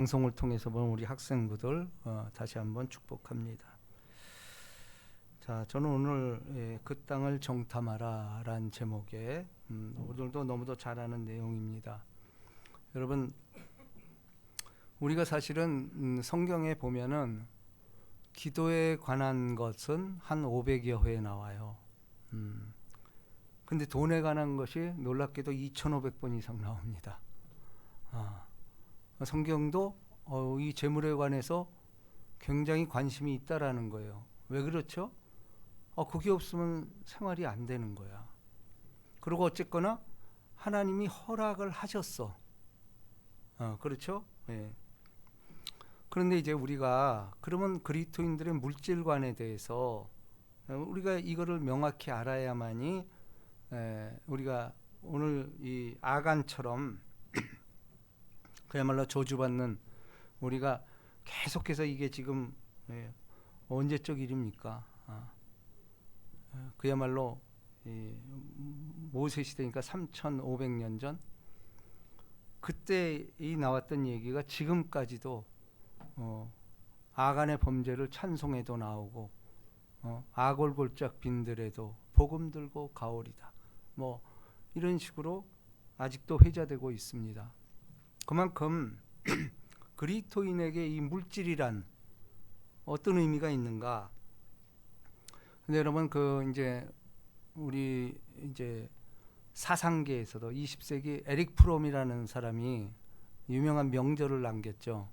방송을 통해서 본 우리 학생부들 다시 한번 축복합니다. 자, 저는 오늘 그 땅을 정탐하라 라는 제목의 오늘도 너무도 잘 아는 내용입니다. 여러분, 우리가 사실은 성경에 보면은 기도에 관한 것은 한 500여 회 나와요. 근데 돈에 관한 것이 놀랍게도 2,500번 이상 나옵니다. 성경도 이 재물에 관해서 굉장히 관심이 있다라는 거예요. 왜 그렇죠? 그게 없으면 생활이 안 되는 거야. 그리고 어쨌거나 하나님이 허락을 하셨어. 그렇죠? 예. 그런데 이제 우리가 그러면 그리스도인들의 물질관에 대해서 우리가 이거를 명확히 알아야만이 우리가 오늘 이 아간처럼 그야말로 저주받는 우리가 계속해서 이게 지금 언제적 일입니까? 그야말로 모세 시대니까 3,500년 전 그때 이 나왔던 얘기가 지금까지도 아간의 범죄를 찬송해도 나오고 아골골짝 빈들에도 복음 들고 가오리다 뭐 이런 식으로 아직도 회자되고 있습니다. 그만큼 그리스도인에게 이 물질이란 어떤 의미가 있는가? 근데 여러분 이제 우리 이제 사상계에서도 20세기 에릭 프롬이라는 사람이 유명한 명절을 남겼죠.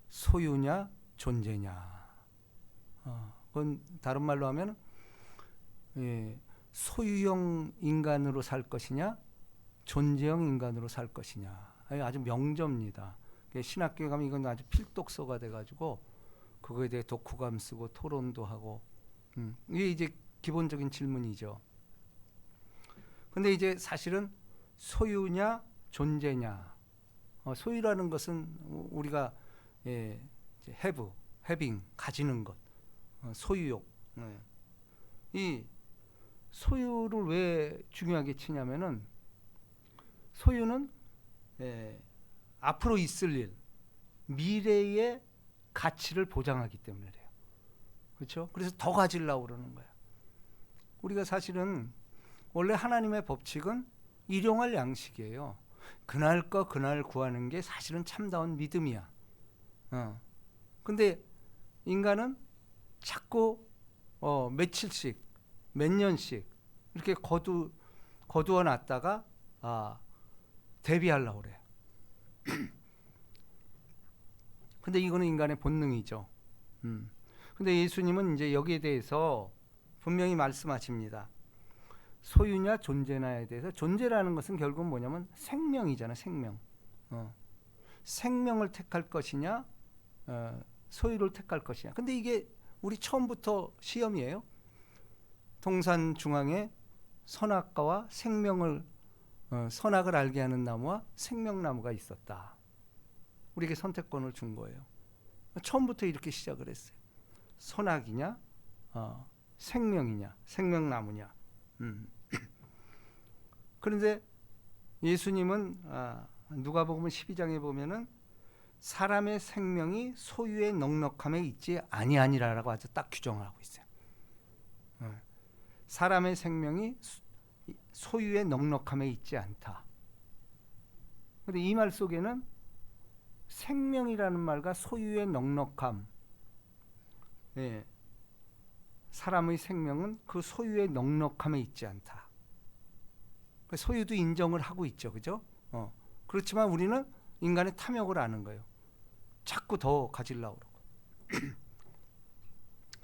소유냐 존재냐. 그건 다른 말로 하면 소유형 인간으로 살 것이냐 존재형 인간으로 살 것이냐. 아주 명저입니다. 신학교에 가면 이건 아주 필독서가 돼가지고 그거에 대해 독후감 쓰고 토론도 하고 이게 이제 기본적인 질문이죠. 근데 이제 사실은 소유냐 존재냐. 소유라는 것은 우리가 이제 having 가지는 것, 소유욕. 이 소유를 왜 중요하게 치냐면은 소유는 앞으로 있을 일, 미래의 가치를 보장하기 때문에 그래요. 그렇죠? 그래서 더 가지려고 그러는 거야. 우리가 사실은 원래 하나님의 법칙은 일용할 양식이에요. 그날 거 그날 구하는 게 사실은 참다운 믿음이야. 근데 인간은 자꾸 며칠씩, 몇 년씩 이렇게 거두어 놨다가 대비하려고 그래요. 근데 이거는 인간의 본능이죠. 근데 예수님은 이제 여기에 대해서 분명히 말씀하십니다. 소유냐 존재냐에 대해서 존재라는 것은 결국은 뭐냐면 생명이잖아. 생명. 생명을 택할 것이냐 소유를 택할 것이냐. 근데 이게 우리 처음부터 시험이에요. 동산 중앙에 선악과와 생명을 선악을 알게 하는 나무와 생명나무가 있었다. 우리에게 선택권을 준 거예요. 처음부터 이렇게 시작을 했어요. 선악이냐 생명이냐 생명나무냐. 그런데 예수님은 누가복음 12장에 보면은 사람의 생명이 소유의 넉넉함에 있지 아니하니라라고 아주 딱 규정을 하고 있어요. 사람의 생명이 소유의 넉넉함에 있지 않다. 그런데 이 말 속에는 생명이라는 말과 소유의 넉넉함, 사람의 생명은 그 소유의 넉넉함에 있지 않다. 소유도 인정을 하고 있죠, 그죠? 그렇지만 우리는 인간의 탐욕을 아는 거예요. 자꾸 더 가지려고 그러고.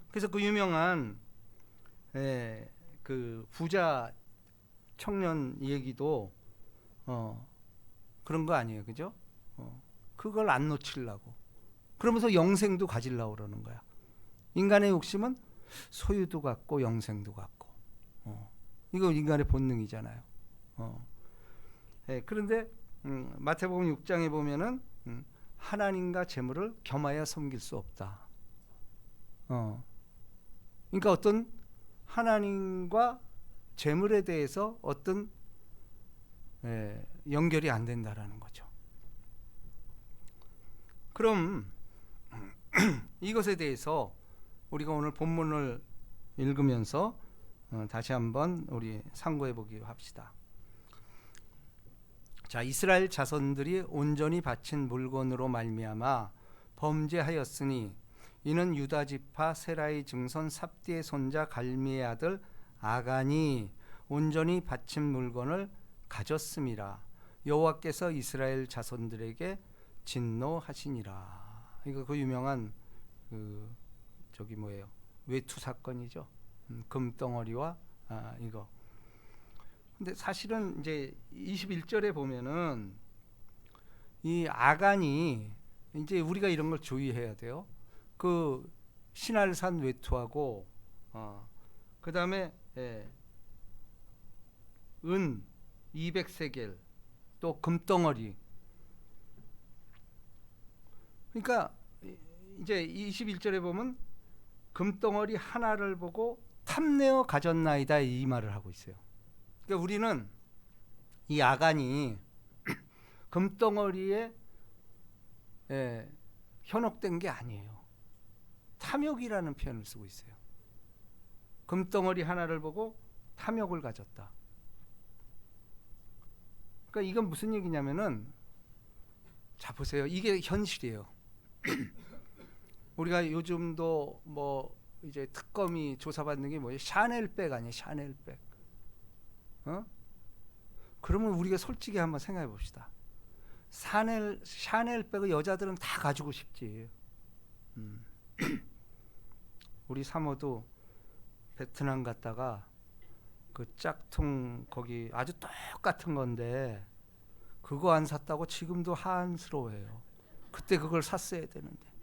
그래서 그 유명한 그 부자 청년 얘기도 그런 거 아니에요, 그죠? 그걸 안 놓치려고. 그러면서 영생도 가지려고 그러는 거야. 인간의 욕심은 소유도 갖고 영생도 갖고. 이거 인간의 본능이잖아요. 그런데 마태복음 6장에 보면은 하나님과 재물을 겸하여 섬길 수 없다. 그러니까 어떤 하나님과 재물에 대해서 어떤 연결이 안 된다라는 거죠. 그럼 이것에 대해서 우리가 오늘 본문을 읽으면서 다시 한번 우리 상고해 보기 합시다. 자, 이스라엘 자손들이 온전히 바친 물건으로 말미암아 범죄하였으니 이는 유다 지파 세라의 증손 삽디의 손자 갈미의 아들 아간이 온전히 바친 물건을 가졌음이라. 여호와께서 이스라엘 자손들에게 진노하시니라. 이거 그 유명한 저기 뭐예요? 외투 사건이죠. 금덩어리와 이거. 근데 사실은 이제 21절에 보면은 이 아간이 이제 우리가 이런 걸 주의해야 돼요. 그 신할산 외투하고 그다음에 은 200세겔 또 금덩어리. 그러니까 이제 21절에 보면 금덩어리 하나를 보고 탐내어 가졌나이다 이 말을 하고 있어요. 그러니까 우리는 이 아간이 금덩어리에 현혹된 게 아니에요. 탐욕이라는 표현을 쓰고 있어요. 금덩어리 하나를 보고 탐욕을 가졌다. 그러니까 이건 무슨 얘기냐면은, 자 보세요. 이게 현실이에요. 우리가 요즘도 뭐 이제 특검이 조사받는 게 뭐예요? 샤넬백 아니에요? 샤넬백. 그러면 우리가 솔직히 한번 생각해 봅시다. 샤넬백을 여자들은 다 가지고 싶지. 우리 사모도 베트남 갔다가 그 짝퉁 거기 아주 똑같은 건데 그거 안 샀다고 지금도 한스러워해요. 그때 그걸 샀어야 되는데.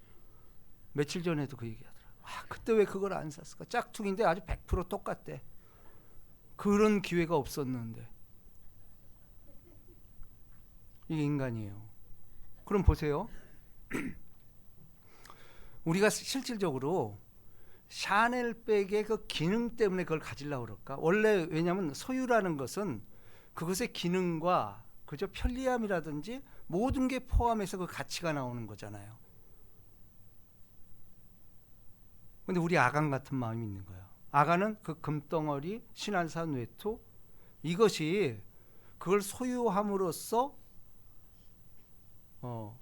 며칠 전에도 그 얘기하더라. 그때 왜 그걸 안 샀을까? 짝퉁인데 아주 100% 똑같대. 그런 기회가 없었는데. 이게 인간이에요. 그럼 보세요. 우리가 실질적으로 샤넬백의 그 기능 때문에 그걸 가지려고 그럴까? 원래 왜냐하면 소유라는 것은 그것의 기능과 그저 편리함이라든지 모든 게 포함해서 그 가치가 나오는 거잖아요. 근데 우리 아간 같은 마음이 있는 거야. 아간은 그 금덩어리, 신할산 외투 이것이 그걸 소유함으로써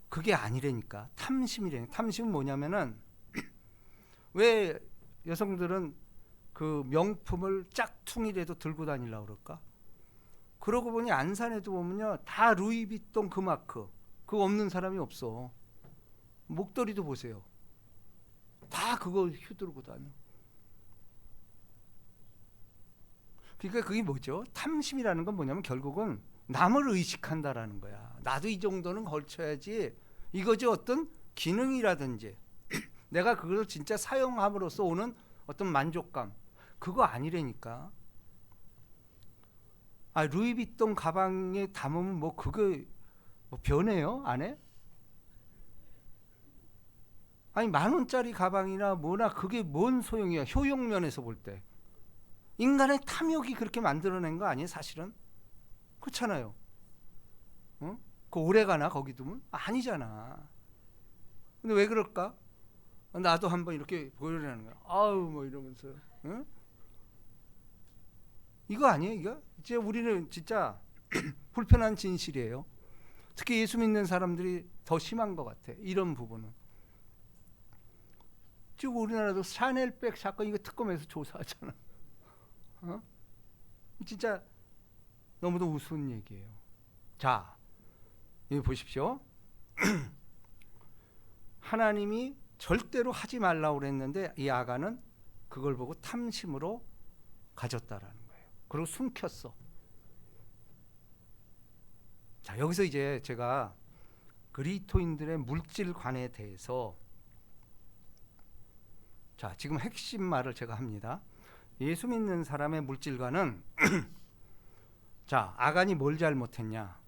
그게 아니라니까. 탐심이라니까. 탐심은 뭐냐면은 왜 여성들은 그 명품을 짝퉁이라도 들고 다니려고 그럴까? 그러고 보니 안산에도 보면요 다 루이비통 그 마크 그거 없는 사람이 없어. 목도리도 보세요. 다 그거 휘두르고 다녀. 그러니까 그게 뭐죠? 탐심이라는 건 뭐냐면 결국은 남을 의식한다라는 거야. 나도 이 정도는 걸쳐야지. 이거지 어떤 기능이라든지 내가 그걸 진짜 사용함으로써 오는 어떤 만족감 그거 아니라니까. 루이비통 가방에 담으면 뭐 그거 뭐 변해요? 안에? 아니 10,000원짜리 가방이나 뭐나 그게 뭔 소용이야. 효용면에서 볼 때. 인간의 탐욕이 그렇게 만들어낸 거 아니에요 사실은? 그렇잖아요. 그 오래 가나 거기 두면? 아니잖아. 근데 왜 그럴까? 나도 한번 이렇게 보여주라는 거야. 아우 뭐 이러면서. 이거 아니에요 이거? 이제 우리는 진짜 불편한 진실이에요. 특히 예수 믿는 사람들이 더 심한 것 같아. 이런 부분은. 지금 우리나라도 샤넬백 사건 이거 특검에서 조사하잖아. 진짜 너무도 우스운 얘기예요. 자, 여기 보십시오. 하나님이 절대로 하지 말라고 그랬는데 이 아간은 그걸 보고 탐심으로 가졌다라는 거예요. 그리고 숨겼어. 자, 여기서 이제 제가 그리스도인들의 물질관에 대해서 자, 지금 핵심 말을 제가 합니다. 예수 믿는 사람의 물질관은 자, 아간이 뭘 잘못했냐?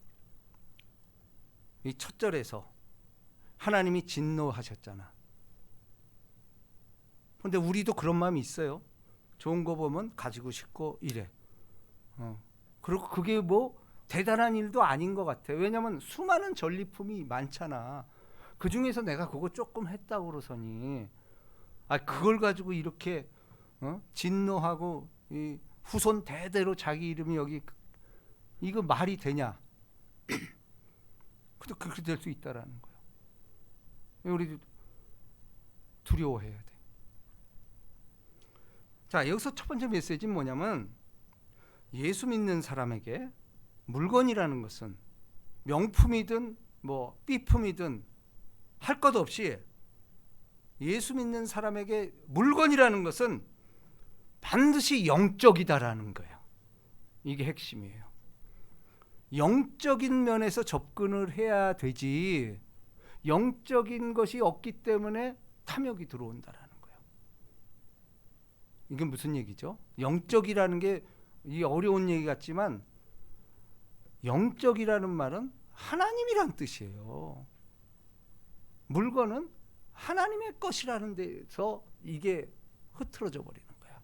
이 첫 절에서 하나님이 진노하셨잖아. 근데 우리도 그런 마음이 있어요. 좋은 거 보면 가지고 싶고 이래. 그리고 그게 뭐 대단한 일도 아닌 것 같아. 왜냐하면 수많은 전리품이 많잖아. 그 중에서 내가 그거 조금 했다고 그러서니 그걸 가지고 이렇게 진노하고 이 후손 대대로 자기 이름이 여기 이거 말이 되냐? 근데 그렇게 될 수 있다라는 거예요. 우리 두려워해야 돼. 자, 여기서 첫 번째 메시지는 뭐냐면 예수 믿는 사람에게 물건이라는 것은 명품이든 뭐 삐품이든 할 것 없이 예수 믿는 사람에게 물건이라는 것은 반드시 영적이다라는 거예요. 이게 핵심이에요. 영적인 면에서 접근을 해야 되지 영적인 것이 없기 때문에 탐욕이 들어온다라는 거예요. 이게 무슨 얘기죠? 영적이라는 게 이 어려운 얘기 같지만 영적이라는 말은 하나님이란 뜻이에요. 물건은 하나님의 것이라는 데서 이게 흐트러져 버리는 거야.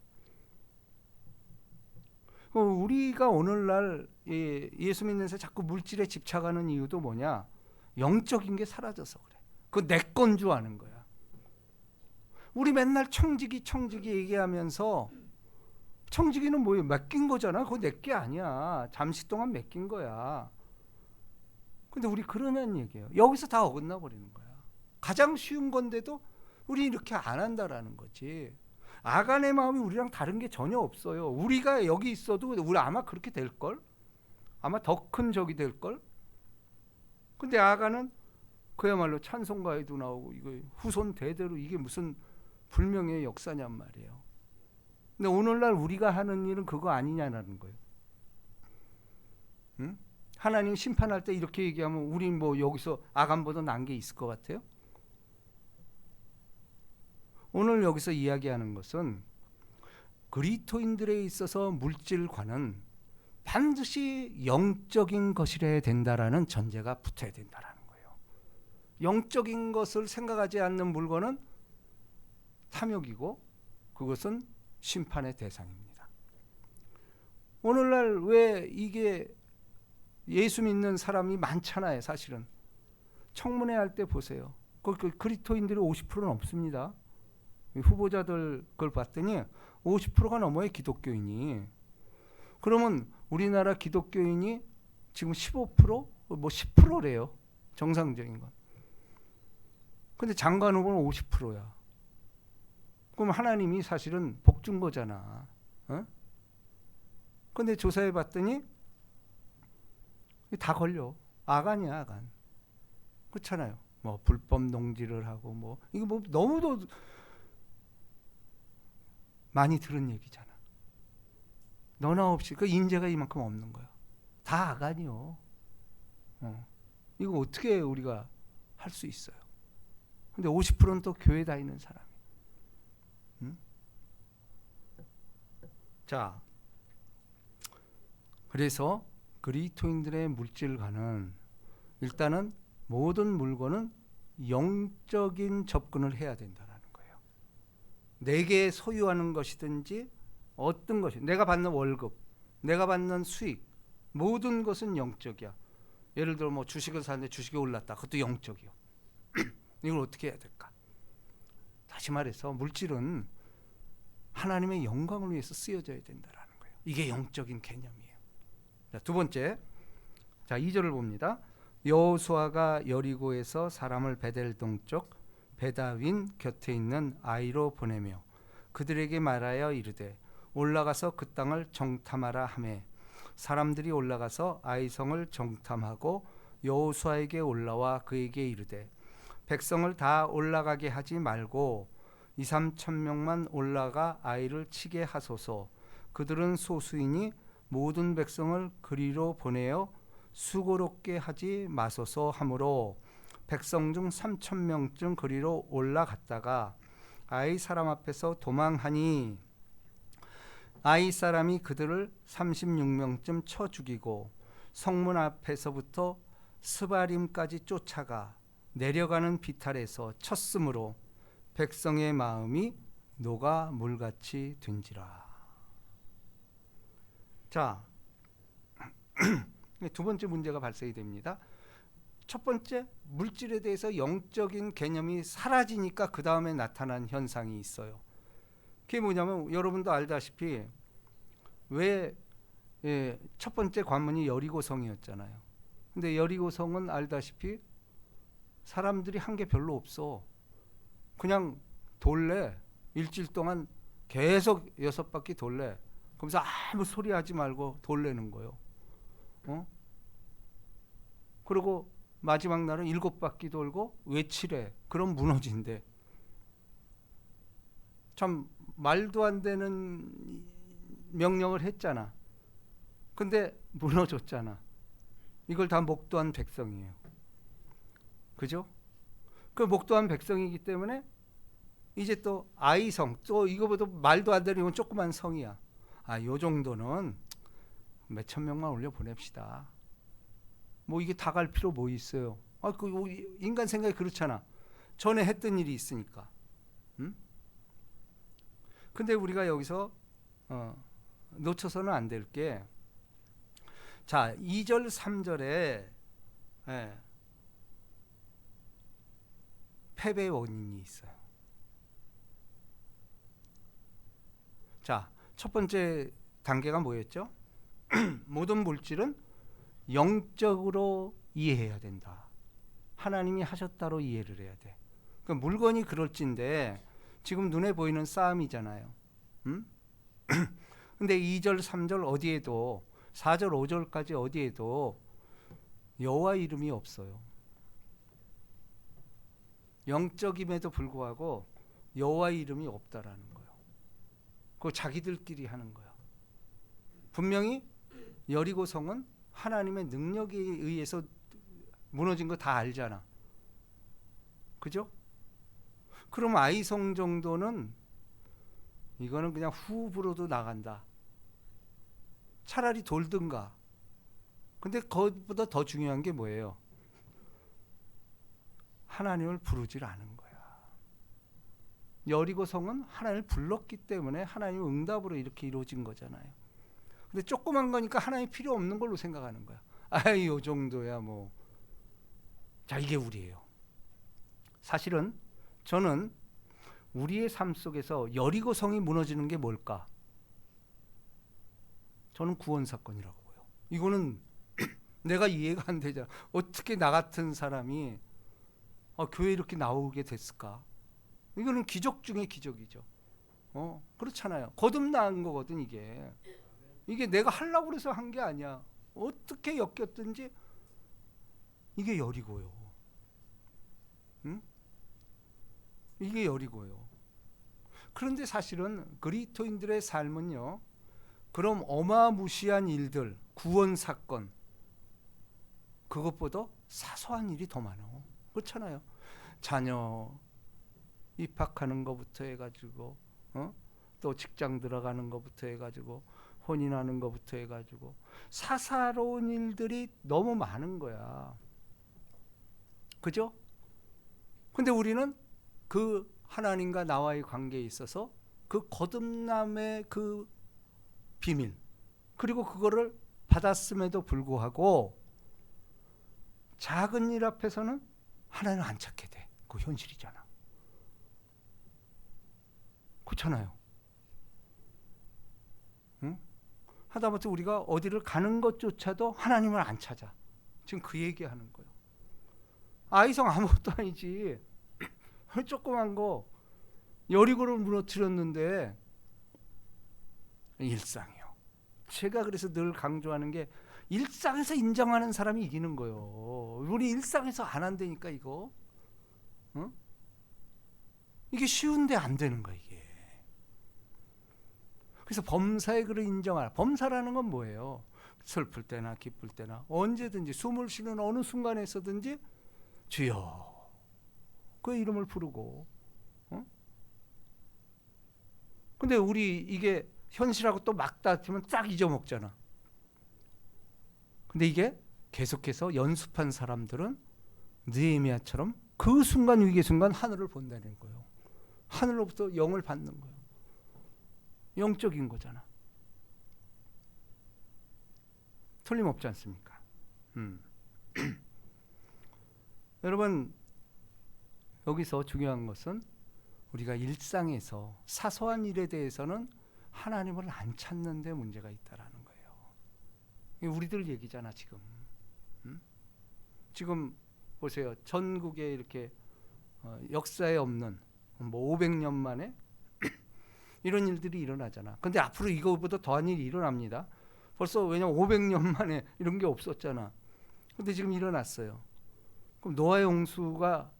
우리가 오늘날 예수 믿는 새 자꾸 물질에 집착하는 이유도 뭐냐? 영적인 게 사라져서 그래. 그거 내 건 줄 아는 거야. 우리 맨날 청지기 얘기하면서 청지기는 뭐예요? 맡긴 거잖아. 그거 내 게 아니야. 잠시 동안 맡긴 거야. 근데 우리 그러는 얘기예요. 여기서 다 어긋나 버리는 거야. 가장 쉬운 건데도 우리 이렇게 안 한다라는 거지. 아간의 마음이 우리랑 다른 게 전혀 없어요. 우리가 여기 있어도 우리 아마 그렇게 될걸? 아마 더 큰 적이 될걸? 근데 아간은 그야말로 찬송가에도 나오고 이거 후손 대대로 이게 무슨 불명예의 역사냔 말이에요. 근데 오늘날 우리가 하는 일은 그거 아니냐라는 거예요. 응? 하나님 심판할 때 이렇게 얘기하면 우린 뭐 여기서 아간보다 난 게 있을 것 같아요? 오늘 여기서 이야기하는 것은 그리스도인들에 있어서 물질과는 반드시 영적인 것이래야 된다라는 전제가 붙어야 된다라는 거예요. 영적인 것을 생각하지 않는 물건은 탐욕이고 그것은 심판의 대상입니다. 오늘날 왜 이게 예수 믿는 사람이 많잖아요. 사실은 청문회 할 때 보세요. 그리스도인들이 50%는 없습니다. 후보자들 걸 봤더니 50%가 넘어요. 기독교인이. 그러면 우리나라 기독교인이 지금 15%? 뭐 10%래요. 정상적인 건. 근데 장관 후보는 50%야. 그럼 하나님이 사실은 복 준 거잖아. 근데 조사해 봤더니 다 걸려. 아간이야, 아간. 그렇잖아요. 뭐 불법 농지를 하고 뭐 이거 뭐 너무도 많이 들은 얘기잖아. 너나 없이 그 인재가 이만큼 없는 거야. 다 아간이요. 이거 어떻게 우리가 할 수 있어요? 근데 50%는 또 교회 다니는 사람이. 자, 그래서 그리스도인들의 물질과는 일단은 모든 물건은 영적인 접근을 해야 된다라는 거예요. 내게 소유하는 것이든지 어떤 것이 내가 받는 월급, 내가 받는 수익 모든 것은 영적이야. 예를 들어 뭐 주식을 사는데 주식이 올랐다. 그것도 영적이요. 이걸 어떻게 해야 될까? 다시 말해서 물질은 하나님의 영광을 위해서 쓰여져야 된다라는 거예요. 이게 영적인 개념이에요. 자, 두 번째. 자, 2절을 봅니다. 여호수아가 여리고에서 사람을 베델 동쪽 베다윈 곁에 있는 아이로 보내며 그들에게 말하여 이르되 올라가서 그 땅을 정탐하라 하매 사람들이 올라가서 아이성을 정탐하고 여호수아에게 올라와 그에게 이르되 백성을 다 올라가게 하지 말고 2-3천 명만 올라가 아이를 치게 하소서. 그들은 소수이니 모든 백성을 그리로 보내어 수고롭게 하지 마소서 하므로 백성 중 3천 명쯤 그리로 올라갔다가 아이 사람 앞에서 도망하니 아이 사람이 그들을 36명쯤 쳐 죽이고 성문 앞에서부터 스바림까지 쫓아가 내려가는 비탈에서 쳤으므로 백성의 마음이 녹아 물같이 된지라. 자, 두 번째 문제가 발생이 됩니다. 첫 번째, 물질에 대해서 영적인 개념이 사라지니까 그 다음에 나타난 현상이 있어요. 그게 뭐냐면 여러분도 알다시피 왜 첫 번째 관문이 여리고성이었잖아요. 근데 여리고성은 알다시피 사람들이 한 게 별로 없어. 그냥 돌래. 일주일 동안 계속 6바퀴 돌래. 그러면서 아무 소리 하지 말고 돌래는 거예요. 그리고 마지막 날은 7바퀴 돌고 외치래. 그럼 무너진대. 참 말도 안 되는 명령을 했잖아. 근데 무너졌잖아. 이걸 다 목도한 백성이에요. 그죠? 그 목도한 백성이기 때문에 이제 또 아이성, 또 이거보다 말도 안 되는 이건 조그만 성이야. 요 정도는 몇천 명만 올려 보냅시다. 뭐 이게 다 갈 필요 뭐 있어요. 인간 생각이 그렇잖아. 전에 했던 일이 있으니까. 근데 우리가 여기서 놓쳐서는 안 될 게, 자, 2절 3절에 패배의 원인이 있어요. 자, 첫 번째 단계가 뭐였죠? 모든 물질은 영적으로 이해해야 된다. 하나님이 하셨다로 이해를 해야 돼. 그러니까 물건이 그럴진데 지금 눈에 보이는 싸움이잖아요. 근데 2절 3절 어디에도, 4절 5절까지 어디에도 여호와 이름이 없어요. 영적임에도 불구하고 여호와 이름이 없다라는 거예요. 그거 자기들끼리 하는 거예요. 분명히 여리고성은 하나님의 능력에 의해서 무너진 거 다 알잖아. 그죠? 그럼 아이성 정도는 이거는 그냥 후불어도 나간다. 차라리 돌든가. 근데 그것보다 더 중요한 게 뭐예요? 하나님을 부르질 않은 거야. 여리고성은 하나님을 불렀기 때문에 하나님의 응답으로 이렇게 이루어진 거잖아요. 근데 조그만 거니까 하나님이 필요 없는 걸로 생각하는 거야. 요 정도야 뭐. 자, 이게 우리예요. 사실은 저는 우리의 삶 속에서 여리고성이 무너지는 게 뭘까? 저는 구원 사건이라고 봐요. 이거는 내가 이해가 안 되잖아. 어떻게 나 같은 사람이 교회에 이렇게 나오게 됐을까? 이거는 기적 중에 기적이죠. 그렇잖아요. 거듭난 거거든 이게. 이게 내가 하려고 해서 한 게 아니야. 어떻게 엮였든지 이게 여리고요. 응? 이게 여리고요. 그런데 사실은 그리스도인들의 삶은요, 그럼 어마무시한 일들, 구원 사건, 그것보다 사소한 일이 더 많아. 그렇잖아요. 자녀 입학하는 것부터 해가지고, 또 직장 들어가는 것부터 해가지고, 혼인하는 것부터 해가지고, 사사로운 일들이 너무 많은 거야. 그죠? 근데 우리는 그 하나님과 나와의 관계에 있어서 그 거듭남의 그 비밀, 그리고 그거를 받았음에도 불구하고 작은 일 앞에서는 하나님을 안 찾게 돼. 그 현실이잖아. 그렇잖아요. 응? 하다못해 우리가 어디를 가는 것조차도 하나님을 안 찾아. 지금 그 얘기하는 거예요. 아이성 아무것도 아니지. 조그만 거 여리고를 무너뜨렸는데 일상이요. 제가 그래서 늘 강조하는 게 일상에서 인정하는 사람이 이기는 거예요. 우리 일상에서 안 한다니까 이거. 이게 쉬운데 안 되는 거야 이게. 그래서 범사의 그를 인정하라. 범사라는 건 뭐예요? 슬플 때나 기쁠 때나 언제든지 숨을 쉬는 어느 순간에서든지 주여 그 이름을 부르고. 근데 우리 이게 현실하고 또 막 다투면 딱 잊어먹잖아. 근데 이게 계속해서 연습한 사람들은 느헤미야처럼 그 순간 위기의 순간 하늘을 본다는 거예요. 하늘로부터 영을 받는 거예요. 영적인 거잖아. 틀림없지 않습니까? 여러분, 여기서 중요한 것은 우리가 일상에서 사소한 일에 대해서는 하나님을 안 찾는 데 문제가 있다라는 거예요. 이게 우리들 얘기잖아 지금. 지금 보세요. 전국에 이렇게 역사에 없는 뭐 500년 만에 이런 일들이 일어나잖아. 근데 앞으로 이거보다 더한 일이 일어납니다. 벌써 왜냐면 500년 만에 이런 게 없었잖아. 근데 지금 일어났어요. 그럼 노아의 홍수가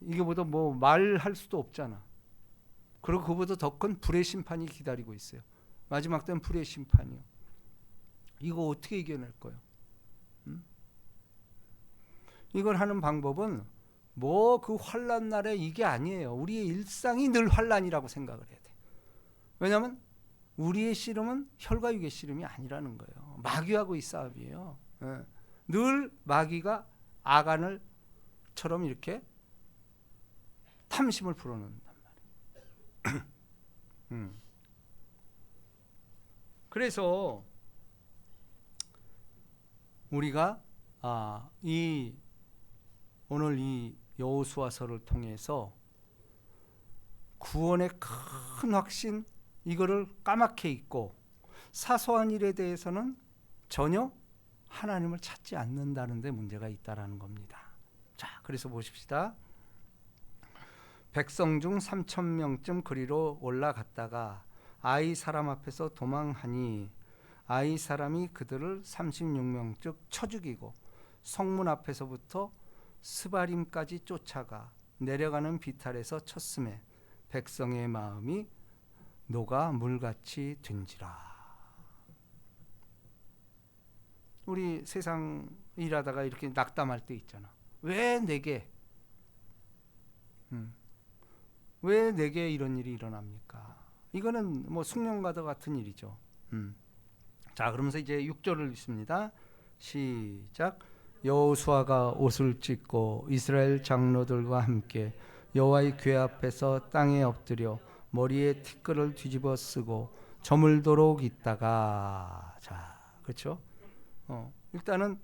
이거보다 뭐 말할 수도 없잖아. 그리고 그보다 더 큰 불의 심판이 기다리고 있어요. 마지막 때는 불의 심판이요. 이거 어떻게 이겨낼 거예요? 이걸 하는 방법은 뭐 그 환난 날에 이게 아니에요. 우리의 일상이 늘 환난이라고 생각을 해야 돼. 왜냐하면 우리의 씨름은 혈과 육의 씨름이 아니라는 거예요. 마귀하고 이 싸움이에요. 늘 마귀가 아간을처럼 이렇게 탐심을 불어넣는단 말이에요. 그래서 우리가 오늘 이 여호수아서를 통해서 구원의 큰 확신 이거를 까맣게 잊고 사소한 일에 대해서는 전혀 하나님을 찾지 않는다는 데 문제가 있다라는 겁니다. 자, 그래서 보십시다. 백성 중 3,000명쯤 그리로 올라갔다가 아이 사람 앞에서 도망하니 아이 사람이 그들을 36명쯤 쳐 죽이고 성문 앞에서부터 스바림까지 쫓아가 내려가는 비탈에서 쳤음에 백성의 마음이 녹아 물같이 된지라. 우리 세상 일하다가 이렇게 낙담할 때 있잖아. 왜 내게 이런 일이 일어납니까? 이거는 뭐 숙명과도 같은 일이죠. 자, 그러면서 이제 6절을 읽습니다. 시작. 여호수아가 옷을 찢고 이스라엘 장로들과 함께 여호와의 궤 앞에서 땅에 엎드려 머리에 티끌을 뒤집어 쓰고 저물도록 있다가, 자, 그렇죠? 일단은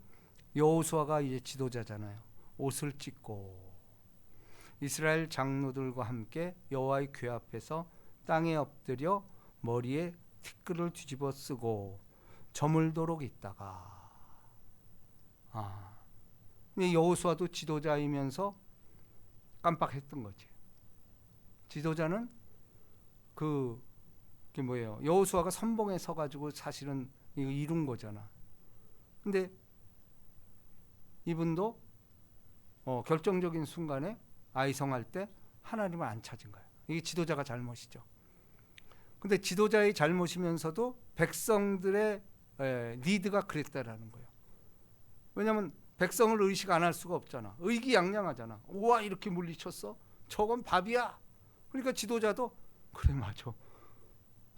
여호수아가 이제 지도자잖아요. 옷을 찢고 이스라엘 장로들과 함께 여호와의 궤 앞에서 땅에 엎드려 머리에 티끌을 뒤집어 쓰고 저물도록 있다가, 여호수아도 지도자이면서 깜빡했던 거지. 지도자는 그게 뭐예요? 여호수아가 선봉에 서가지고 사실은 이거 이룬 거잖아. 근데 이분도 결정적인 순간에 아이성할 때 하나님을 안 찾은 거예요. 이게 지도자가 잘못이죠. 근데 지도자의 잘못이면서도 백성들의 리드가 그랬다라는 거예요. 왜냐하면 백성을 의식 안 할 수가 없잖아. 의기양양하잖아. 우와, 이렇게 물리쳤어? 저건 밥이야. 그러니까 지도자도 그래, 맞아.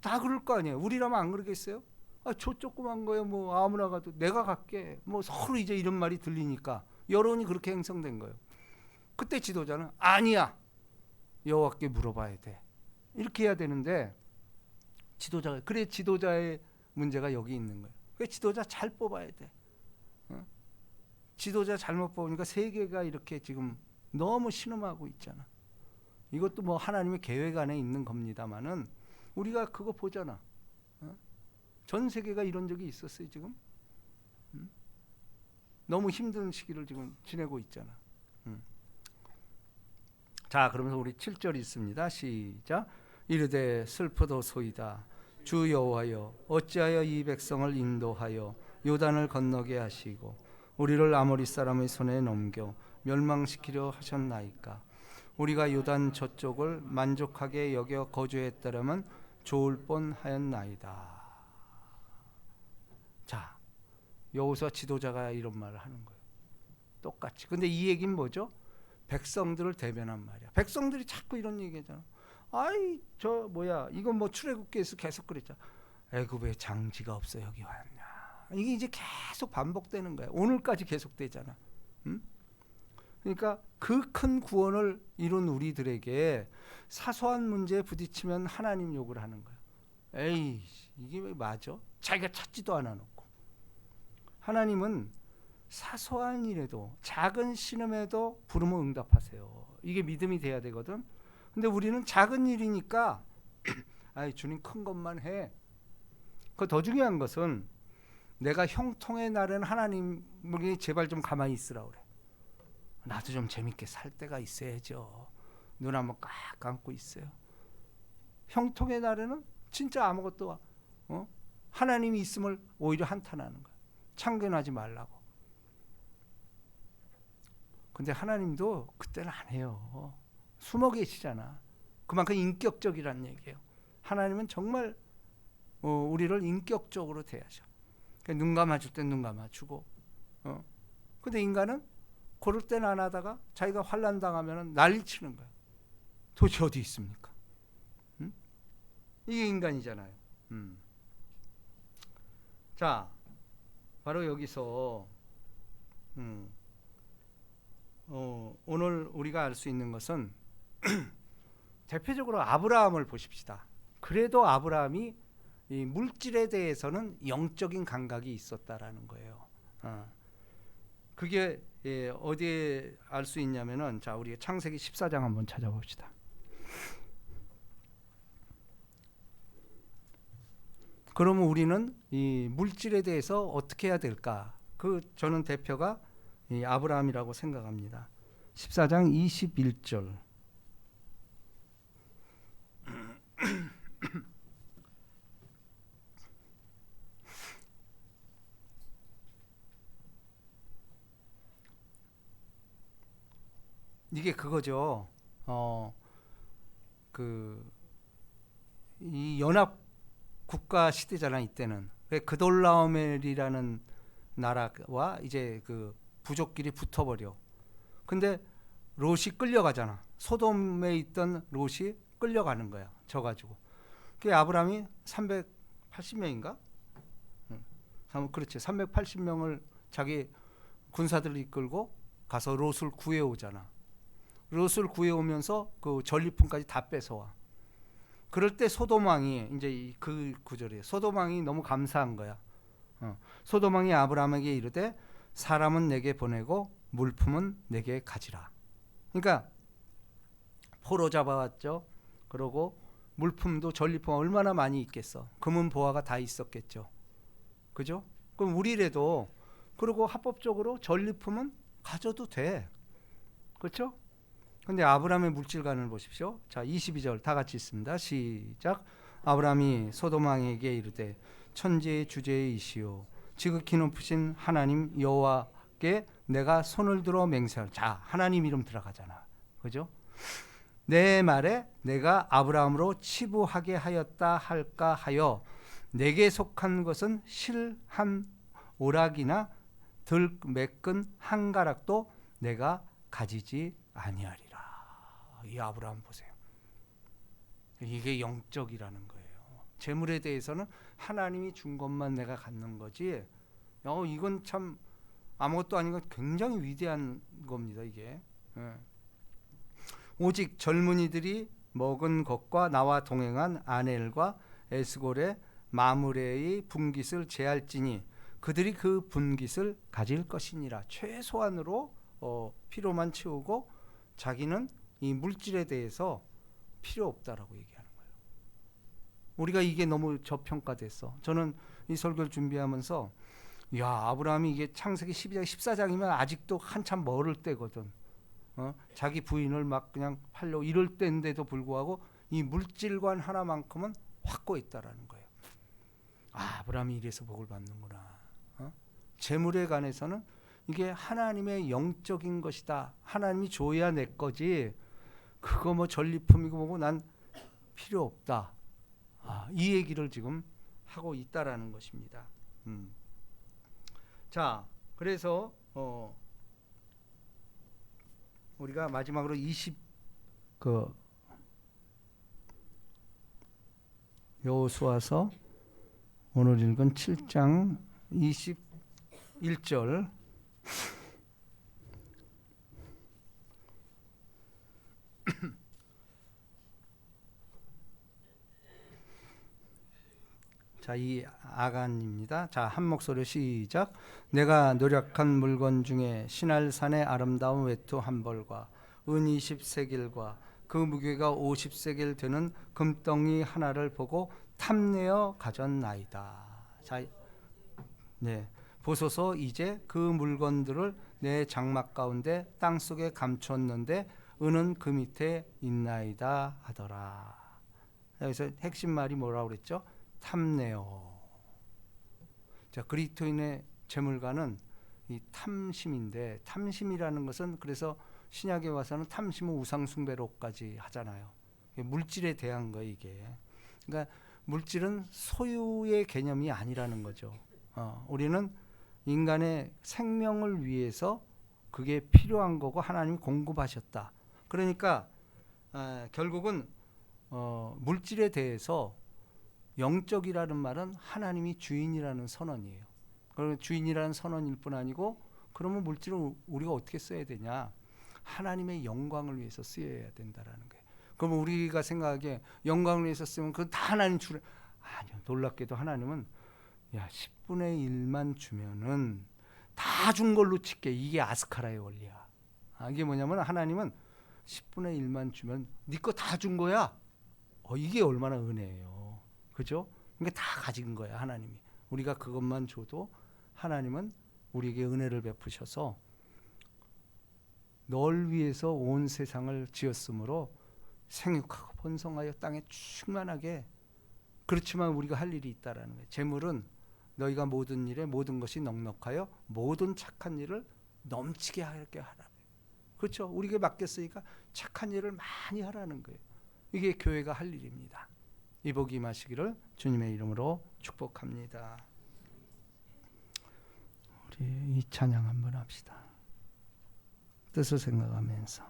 다 그럴 거 아니에요. 우리라면 안 그러겠어요? 저 조그만 거에 뭐 아무나 가도 내가 갈게. 뭐 서로 이제 이런 말이 들리니까 여론이 그렇게 형성된 거예요. 그때 지도자는 아니야, 여호와께 물어봐야 돼. 이렇게 해야 되는데 그래, 지도자의 문제가 여기 있는 거예요. 그래, 지도자 잘 뽑아야 돼. 지도자 잘못 뽑으니까 세계가 이렇게 지금 너무 신음하고 있잖아. 이것도 뭐 하나님의 계획 안에 있는 겁니다만은 우리가 그거 보잖아. 전 세계가 이런 적이 있었어요 지금. 너무 힘든 시기를 지금 지내고 있잖아. 자, 그러면서 우리 7절 있습니다. 시작. 이르되 슬프도소이다. 주 여호와여, 어찌하여 이 백성을 인도하여 요단을 건너게 하시고 우리를 아모리 사람의 손에 넘겨 멸망시키려 하셨나이까. 우리가 요단 저쪽을 만족하게 여겨 거주했더라면 좋을 뻔하였나이다. 자, 여호수아 지도자가 이런 말을 하는 거예요. 똑같이. 근데 이 얘기는 뭐죠? 백성들을 대변한 말이야. 백성들이 자꾸 이런 얘기하잖아. 이건 뭐 출애굽기에서 계속 그랬잖아. 애굽에 장지가 없어 여기 왔냐. 이게 이제 계속 반복되는 거야. 오늘까지 계속되잖아. 그러니까 그 큰 구원을 이룬 우리들에게 사소한 문제에 부딪히면 하나님 욕을 하는 거야. 에이, 이게 왜 맞아? 자기가 찾지도 않아 놓고. 하나님은 사소한 일에도 작은 신음에도 부르면 응답하세요. 이게 믿음이 돼야 되거든. 근데 우리는 작은 일이니까 아이 주님 큰 것만 해. 그 더 중요한 것은 내가 형통의 날은 하나님이 제발 좀 가만히 있으라 그래. 나도 좀 재밌게 살 때가 있어야죠. 눈 한번 꽉 감고 있어요. 형통의 날에는 진짜 아무것도 하나님이 있음을 오히려 한탄하는 거야. 참견하지 말라고. 근데 하나님도 그때는 안 해요. 숨어 계시잖아. 그만큼 인격적이란 얘기예요. 하나님은 정말 우리를 인격적으로 대하셔. 그러니까 눈 감아줄 땐 눈 감아주고. 근데 인간은 그럴 땐 안 하다가 자기가 환난 당하면 난리치는 거야. 도대체 어디 있습니까? 이게 인간이잖아요. 자, 바로 여기서 오늘 우리가 알 수 있는 것은 대표적으로 아브라함을 보십시다. 그래도 아브라함이 이 물질에 대해서는 영적인 감각이 있었다라는 거예요. 그게 어디에 알 수 있냐면은 자, 우리 창세기 14장 한번 찾아봅시다. 그러면 우리는 이 물질에 대해서 어떻게 해야 될까? 저는 대표가 이 아브라함이라고 생각합니다. 14장 21절. 이게 그거죠. 이 연합 국가 시대잖아 이때는. 그돌라오멜이라는 나라와 이제 그 부족끼리 붙어버려. 근데 롯이 끌려가잖아. 소돔에 있던 롯이 끌려가는 거야. 져가지고. 그 아브라함이 380명인가? 그렇지. 380명을 자기 군사들을 이끌고 가서 롯을 구해오잖아. 롯을 구해오면서 그 전리품까지 다 뺏어와. 그럴 때 소돔 왕이 이제 그 구절이에요. 소돔 왕이 너무 감사한 거야. 소돔 왕이 아브라함에게 이르되 사람은 내게 보내고 물품은 내게 가지라. 그러니까 포로 잡아왔죠. 그러고 물품도 전리품 얼마나 많이 있겠어. 금은 보화가 다 있었겠죠. 그죠? 그럼 우리라도 그리고 합법적으로 전리품은 가져도 돼. 그렇죠? 근데 아브라함의 물질관을 보십시오. 자, 22절 다 같이 있습니다. 시작. 아브라함이 소돔 왕에게 이르되 천지의 주제이시오 지극히 높으신 하나님 여호와께 내가 손을 들어 맹세할. 자, 하나님 이름 들어가잖아. 그죠? 내 말에 내가 아브라함으로 치부하게 하였다 할까 하여 내게 속한 것은 실 한 오락이나 들 메끈 한 가락도 내가 가지지 아니하리라. 이 아브라함 보세요. 이게 영적이라는 거예요. 재물에 대해서는 하나님이 준 것만 내가 갖는 거지. 이건 참 아무것도 아닌 건 굉장히 위대한 겁니다. 이게. 오직 젊은이들이 먹은 것과 나와 동행한 아넬과 에스골의 마므레의 분깃을 제할지니 그들이 그 분깃을 가질 것이니라. 최소한으로 필요만 채우고 자기는 이 물질에 대해서 필요 없다라고 얘기하는 거예요. 우리가 이게 너무 저평가됐어. 저는 이 설교를 준비하면서 야, 아브라함이 이게 창세기 12장 14장이면 아직도 한참 멀을 때거든. 자기 부인을 막 그냥 팔려고 이럴 때인데도 불구하고 이 물질관 하나만큼은 확고 있다라는 거예요. 아브라함이 이래서 복을 받는구나. 재물에 관해서는 이게 하나님의 영적인 것이다. 하나님이 줘야 내 거지. 그거 뭐 전리품이고 뭐고 난 필요 없다. 이 얘기를 지금 하고 있다라는 것입니다. 자, 그래서 우리가 마지막으로 여호수아서 오늘 읽은 7장 21절 자, 이 아간입니다. 자, 한 목소리로 시작. 내가 노력한 물건 중에 신할산의 아름다운 외투 한 벌과 은 20세겔과 그 무게가 50세겔 되는 금덩이 하나를 보고 탐내어 가졌나이다. 자, 네. 보소서 이제 그 물건들을 내 장막 가운데 땅속에 감췄는데 은은 그 밑에 있나이다 하더라. 여기서 핵심 말이 뭐라고 그랬죠? 탐내어. 자, 그리스도인의 재물가는 이 탐심인데, 탐심이라는 것은 그래서 신약에 와서는 탐심은 우상숭배로까지 하잖아요. 물질에 대한 거 이게. 그러니까 물질은 소유의 개념이 아니라는 거죠. 우리는 인간의 생명을 위해서 그게 필요한 거고 하나님이 공급하셨다. 그러니까 결국은 물질에 대해서 영적이라는 말은 하나님이 주인이라는 선언이에요. 그러면 주인이라는 선언일 뿐 아니고, 그러면 물질을 우리가 어떻게 써야 되냐? 하나님의 영광을 위해서 쓰여야 된다라는 거예요. 그러면 우리가 생각하기에 영광을 위해서 쓰면 그건 다 하나님 주래. 아니요. 놀랍게도 하나님은 10분의 1만 주면은 다 준 걸로 칠게. 이게 아스카라의 원리야. 이게 뭐냐면 하나님은 10분의 1만 주면 네 거 다 준 거야. 이게 얼마나 은혜예요. 그죠? 그러니까 다 가진 거야, 하나님이. 우리가 그것만 줘도 하나님은 우리에게 은혜를 베푸셔서 널 위해서 온 세상을 지었으므로 생육하고 번성하여 땅에 충만하게. 그렇지만 우리가 할 일이 있다라는 거예요. 재물은 너희가 모든 일에 모든 것이 넉넉하여 모든 착한 일을 넘치게 하게 하라. 그렇죠? 우리에게 맡겼으니까 착한 일을 많이 하라는 거예요. 이게 교회가 할 일입니다. 이 복이 임하시기를 주님의 이름으로 축복합니다. 우리 이 찬양 한번 합시다. 뜻을 생각하면서.